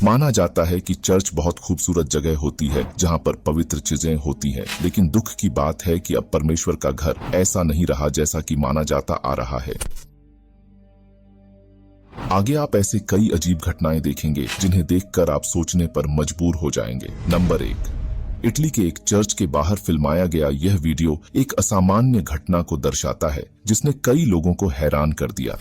माना जाता है कि चर्च बहुत खूबसूरत जगह होती है जहाँ पर पवित्र चीजें होती हैं, लेकिन दुख की बात है कि अब परमेश्वर का घर ऐसा नहीं रहा जैसा कि माना जाता आ रहा है। आगे आप ऐसे कई अजीब घटनाएं देखेंगे जिन्हें देखकर आप सोचने पर मजबूर हो जाएंगे। नंबर 1, इटली के एक चर्च के बाहर फिल्माया गया यह वीडियो एक असामान्य घटना को दर्शाता है जिसने कई लोगों को हैरान कर दिया।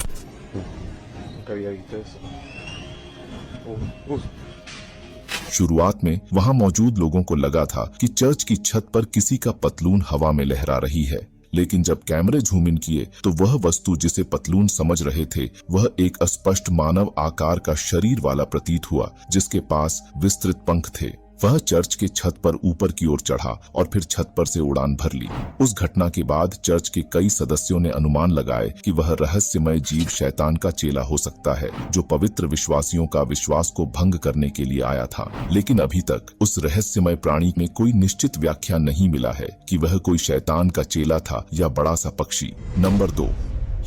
शुरुआत में वहां मौजूद लोगों को लगा था कि चर्च की छत पर किसी का पतलून हवा में लहरा रही है, लेकिन जब कैमरे झूम इन किए तो वह वस्तु जिसे पतलून समझ रहे थे वह एक अस्पष्ट मानव आकार का शरीर वाला प्रतीत हुआ जिसके पास विस्तृत पंख थे। वह चर्च के छत पर ऊपर की ओर चढ़ा और फिर छत पर से उड़ान भर ली। उस घटना के बाद चर्च के कई सदस्यों ने अनुमान लगाए कि वह रहस्यमय जीव शैतान का चेला हो सकता है जो पवित्र विश्वासियों का विश्वास को भंग करने के लिए आया था। लेकिन अभी तक उस रहस्यमय प्राणी में कोई निश्चित व्याख्या नहीं मिला है कि वह कोई शैतान का चेला था या बड़ा सा पक्षी। नंबर 2,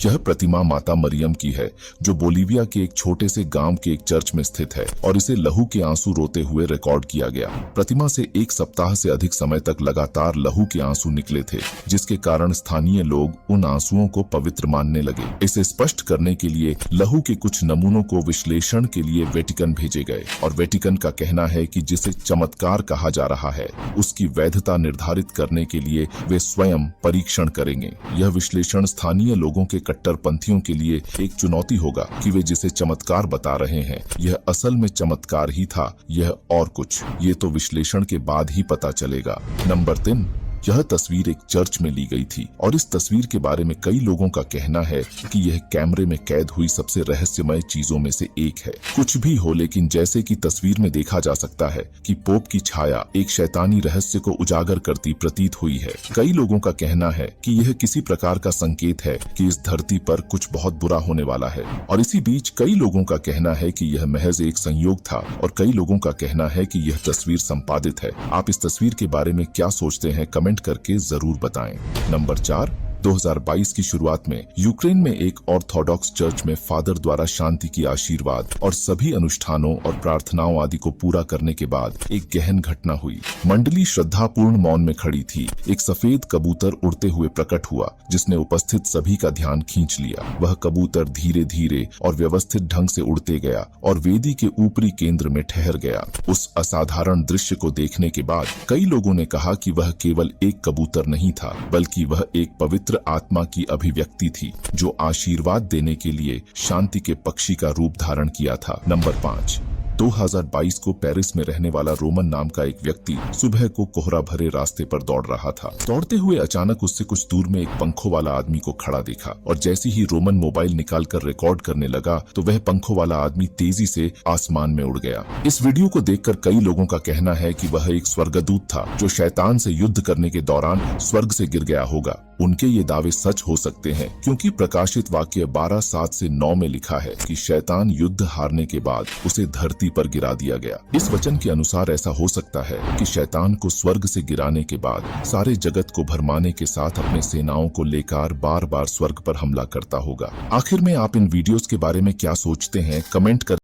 यह प्रतिमा माता मरियम की है जो बोलीविया के एक छोटे से गांव के एक चर्च में स्थित है और इसे लहू के आंसू रोते हुए रिकॉर्ड किया गया। प्रतिमा से 1 सप्ताह से अधिक समय तक लगातार लहू के आंसू निकले थे जिसके कारण स्थानीय लोग उन आंसुओं को पवित्र मानने लगे। इसे स्पष्ट करने के लिए लहू के कुछ नमूनों को विश्लेषण के लिए वेटिकन भेजे गए और वेटिकन का कहना है कि जिसे चमत्कार कहा जा रहा है उसकी वैधता निर्धारित करने के लिए वे स्वयं परीक्षण करेंगे। यह विश्लेषण स्थानीय लोगों के कट्टरपंथियों के लिए एक चुनौती होगा कि वे जिसे चमत्कार बता रहे हैं यह असल में चमत्कार ही था यह और कुछ, ये तो विश्लेषण के बाद ही पता चलेगा। नंबर 3, यह तस्वीर एक चर्च में ली गई थी और इस तस्वीर के बारे में कई लोगों का कहना है कि यह कैमरे में कैद हुई सबसे रहस्यमय चीजों में से एक है। कुछ भी हो, लेकिन जैसे कि तस्वीर में देखा जा सकता है कि पोप की छाया एक शैतानी रहस्य को उजागर करती प्रतीत हुई है। कई लोगों का कहना है कि यह किसी प्रकार का संकेत है कि इस धरती पर कुछ बहुत बुरा होने वाला है, और इसी बीच कई लोगों का कहना है कि यह महज एक संयोग था और कई लोगों का कहना है कि यह तस्वीर संपादित है। आप इस तस्वीर के बारे में क्या सोचते हैं कमेंट करके जरूर बताएं। नंबर 4, 2022 की शुरुआत में यूक्रेन में एक ऑर्थोडॉक्स चर्च में फादर द्वारा शांति की आशीर्वाद और सभी अनुष्ठानों और प्रार्थनाओं आदि को पूरा करने के बाद एक गहन घटना हुई। मंडली श्रद्धापूर्ण मौन में खड़ी थी। एक सफेद कबूतर उड़ते हुए प्रकट हुआ जिसने उपस्थित सभी का ध्यान खींच लिया। वह कबूतर धीरे धीरे और व्यवस्थित ढंग से उड़ते गया और वेदी के ऊपरी केंद्र में ठहर गया। उस असाधारण दृश्य को देखने के बाद कई लोगों ने कहा कि वह केवल एक कबूतर नहीं था बल्कि वह एक पवित्र आत्मा की अभिव्यक्ति थी जो आशीर्वाद देने के लिए शांति के पक्षी का रूप धारण किया था। नंबर 5, 2022 को पेरिस में रहने वाला रोमन नाम का एक व्यक्ति सुबह को कोहरा भरे रास्ते पर दौड़ रहा था। दौड़ते हुए अचानक उससे कुछ दूर में एक पंखों वाला आदमी को खड़ा देखा और जैसे ही रोमन मोबाइल निकालकर रिकॉर्ड करने लगा तो वह पंखों वाला आदमी तेजी से आसमान में उड़ गया। इस वीडियो को देखकर कई लोगों का कहना है कि वह एक स्वर्गदूत था जो शैतान से युद्ध करने के दौरान स्वर्ग से गिर गया होगा। उनके ये दावे सच हो सकते हैं क्योंकि प्रकाशित वाक्य 12:7 से 9 में लिखा है कि शैतान युद्ध हारने के बाद उसे धरती पर गिरा दिया गया। इस वचन के अनुसार ऐसा हो सकता है कि शैतान को स्वर्ग से गिराने के बाद सारे जगत को भरमाने के साथ अपने सेनाओं को लेकर बार बार स्वर्ग पर हमला करता होगा। आखिर में आप इन वीडियोस के बारे में क्या सोचते हैं कमेंट कर